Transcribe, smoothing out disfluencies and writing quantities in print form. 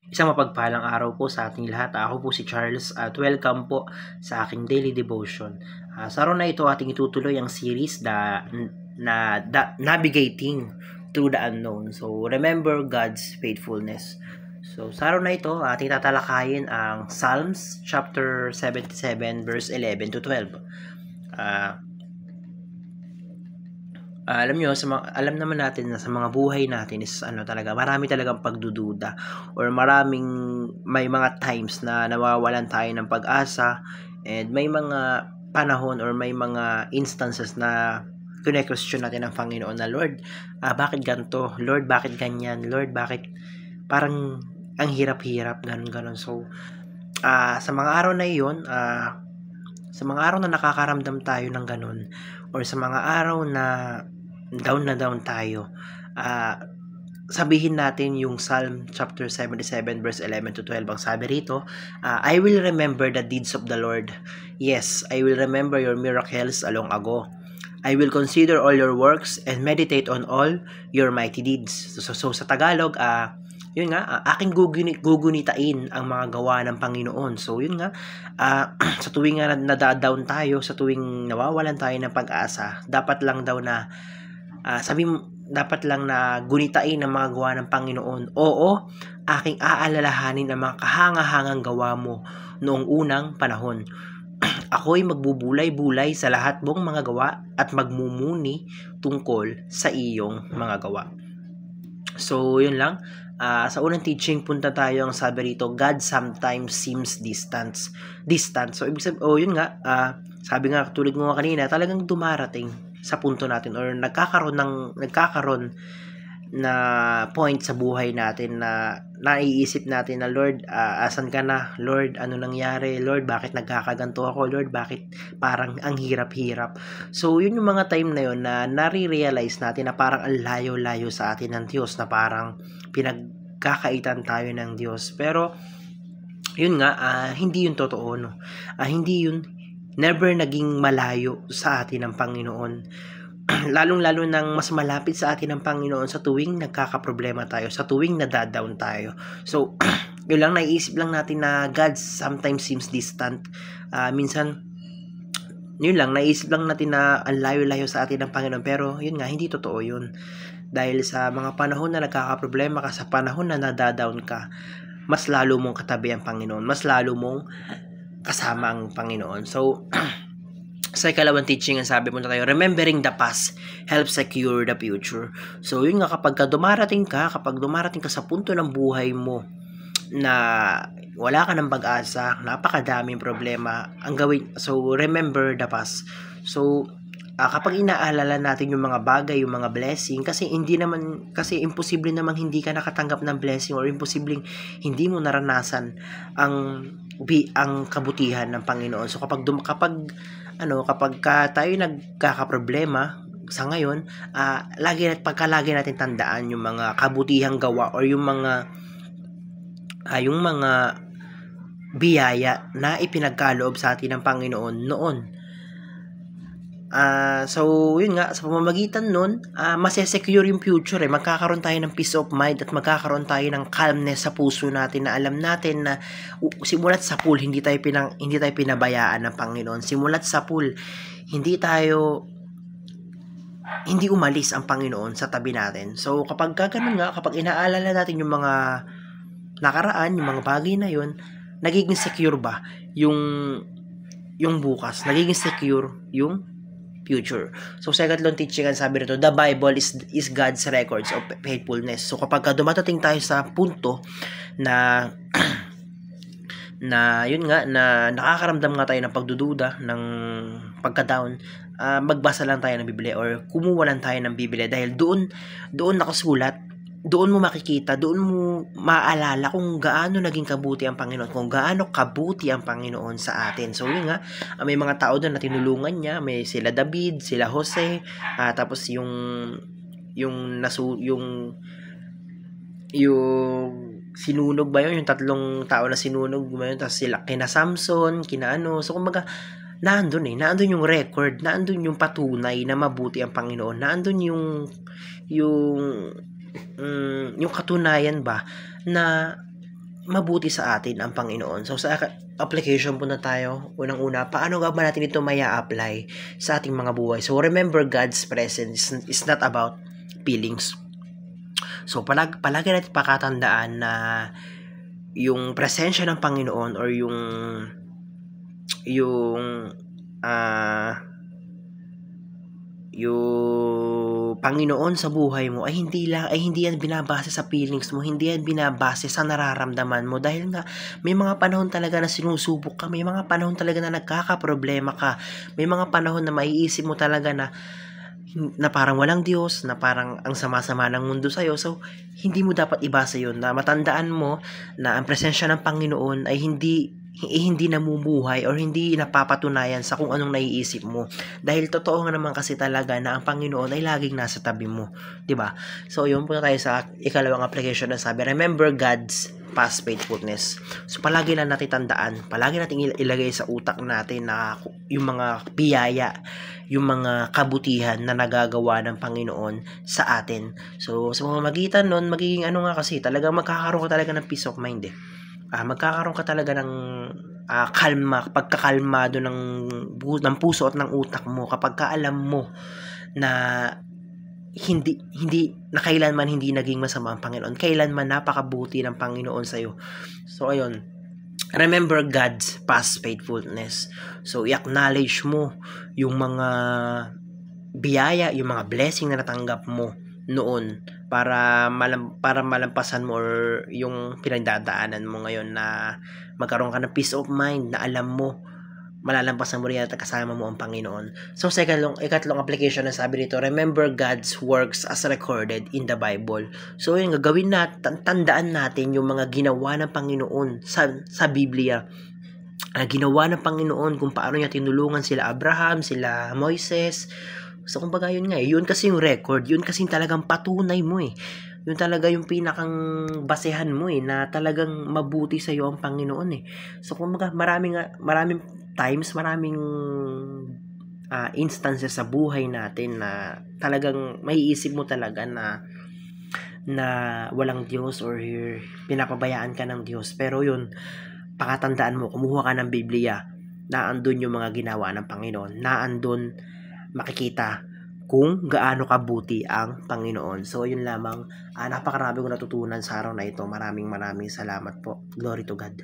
Isang mapagpalang araw po sa ating lahat. Ako po si Charles at welcome po sa aking daily devotion. Sa araw na ito ating itutuloy ang series Navigating Through the Unknown. So, remember God's faithfulness. So, sa araw na ito ating tatalakayin ang Psalms chapter 77 verse 11 to 12. Alam nyo, alam naman natin na sa mga buhay natin is marami talagang pagdududa or may mga times na nawawalan tayo ng pag-asa, and may mga panahon or may mga instances na kine-question natin ang Panginoon na, Lord, bakit ganito? Lord, bakit ganyan? Lord, bakit parang ang hirap-hirap, ganun. So, sa mga araw na iyon, sa mga araw na nakakaramdam tayo ng ganun, or sa mga araw na down tayo, sabihin natin yung Psalm chapter 77 verse 11 to 12. Ang sabi rito, I will remember the deeds of the Lord. Yes, I will remember your miracles long ago. I will consider all your works and meditate on all your mighty deeds. So sa Tagalog, yun nga, aking gugunitain ang mga gawa ng Panginoon. So yun nga, sa tuwing nadadown tayo, sa tuwing nawawalan tayo ng pag-asa, dapat lang na gunitain ang mga gawa ng Panginoon. Oo, aking aalalahanin ang mga kahangahangang gawa mo noong unang panahon. Ako'y magbubulay-bulay sa lahat mong mga gawa at magmumuni tungkol sa iyong mga gawa. So, yun lang. Sa unang teaching, punta tayo ang sabi rito, God sometimes seems distant. So, ibig sabihin, yun nga, sabi nga, tulad mo nga kanina, talagang dumarating sa punto natin or nagkakaroon na point sa buhay natin na naiisip natin na, Lord, asan ka na? Lord, ano nangyari? Lord, bakit nagkakaganto ako? Lord, bakit parang ang hirap-hirap? So, yun yung mga time na yun na nare-realize natin na parang ang layo-layo sa atin ng Diyos, na parang pinagkakaitan tayo ng Diyos. Pero, yun nga, hindi yun totoo, no? Hindi yun, never naging malayo sa atin ang Panginoon. Lalong-lalo nang mas malapit sa atin ang Panginoon sa tuwing nagkakaproblema tayo, sa tuwing nadadown tayo. So, yun lang, naiisip lang natin na God sometimes seems distant. Minsan, yun lang, naisip lang natin na ang layo-layo sa atin ang Panginoon. Pero, yun nga, hindi totoo yun. Dahil sa mga panahon na nagkakaproblema ka, sa panahon na nadadown ka, mas lalo mong katabi ang Panginoon. Mas lalo mong kasama ang Panginoon. So, sa ikalawang teaching, ang sabi mo na tayo, remembering the past helps secure the future. So, yun nga, kapag dumarating ka sa punto ng buhay mo na wala ka ng pag-asa, napakadaming problema, so, remember the past. So, kapag inaalala natin yung mga bagay, yung mga blessing, kasi imposible naman hindi ka nakatanggap ng blessing, or imposibleng hindi mo naranasan ang kabutihan ng Panginoon. So kapag tayo nagkakaproblema sa ngayon, lagi natin tandaan yung mga kabutihang gawa or yung mga biyaya na ipinagkaloob sa atin ng Panginoon noon. So, yun nga, sa pamamagitan nun, masesecure yung future. Magkakaroon tayo ng peace of mind at magkakaroon tayo ng calmness sa puso natin, na alam natin na simulat sa pool, hindi tayo pinabayaan ng Panginoon. Simulat sa pool, hindi umalis ang Panginoon sa tabi natin. So, kapag inaalala natin yung mga nakaraan, yung mga bagay na yun, nagiging secure ba yung bukas? Nagiging secure yung future. So, sa ikatlong teaching, sabi rito, the Bible is God's records of faithfulness. So, kapag dumatating tayo sa punto na yun nga, na nakakaramdam nga tayo ng pagdududa, ng pagka-down, magbasa lang tayo ng Biblia or kumuha lang tayo ng Biblia, dahil doon nakasulat, doon mo makikita, doon mo maaalala kung gaano naging kabuti ang Panginoon, kung gaano kabuti ang Panginoon sa atin. So yun nga, may mga tao doon na tinulungan niya, may sila David, sila Jose, tapos yung sinunog ba yun, yung tatlong tao na sinunog ba yun, tapos sila kina Samson, so kumbaga, naandun yung record, naandun yung patunay na mabuti ang Panginoon, naandun yung katunayan ba na mabuti sa atin ang Panginoon. So sa application po na tayo. Unang-una, paano nga ba natin ito maya-apply sa ating mga buhay? So remember, God's presence is not about feelings. So palagi natin pakatandaan na yung presensya ng Panginoon or yung Panginoon sa buhay mo ay hindi yan binabase sa feelings mo, hindi yan binabase sa nararamdaman mo, dahil nga may mga panahon talaga na sinusubok ka, may mga panahon talaga na nagkakaproblema ka, may mga panahon na maiisip mo talaga na parang walang Diyos, na parang ang sama-sama ng mundo sa'yo. So hindi mo dapat ibasa yun, na matandaan mo na ang presensya ng Panginoon ay hindi namumuhay or hindi napapatunayan sa kung anong naiisip mo. Dahil totoo nga naman kasi talaga na ang Panginoon ay laging nasa tabi mo, 'di ba? So yun po tayo sa ikalawang application na sabi, remember God's past faithfulness. So palagi lang natin tandaan, palagi natin ilagay sa utak natin na yung mga biyaya, yung mga kabutihan na nagagawa ng Panginoon sa atin. So sa pamamagitan nun, magiging kasi talagang magkakaroon ka talaga ng peace of mind magkakaroon ka talaga ng pagkakalmado ng puso at ng utak mo kapag alam mo na hindi na kailanman hindi naging masama ang Panginoon, kailanman napakabuti ng Panginoon sa iyo. So ayun, remember God's past faithfulness. So i-acknowledge mo yung mga biyaya, yung mga blessing na natanggap mo noon para malampasan mo or yung pinagdadaanan mo ngayon, na magkaroon ka ng peace of mind na alam mo malalampasan mo rin at kasama mo ang Panginoon. So ikatlong application na sabi dito, remember God's works as recorded in the Bible. So yung gagawin natin, tandaan natin yung mga ginawa ng Panginoon sa Biblia. Ginawa ng Panginoon kung paano niya tinulungan sila Abraham, sila Moises. So kumbaga yun nga yun kasi yung record, yun kasi talagang patunay mo yun talaga yung pinakang basehan mo na talagang mabuti sa iyo ang Panginoon So kumbaga maraming times, maraming instances sa buhay natin na talagang maiisip mo talaga na walang Diyos or pinapabayaan ka ng Diyos. Pero yun, pakatandaan mo, kumuha ka ng Biblia, na andun yung mga ginawa ng Panginoon, na andun makikita kung gaano kabuti ang Panginoon. So yun lamang, napakarami ko natutunan sa araw na ito. Maraming salamat po. Glory to God.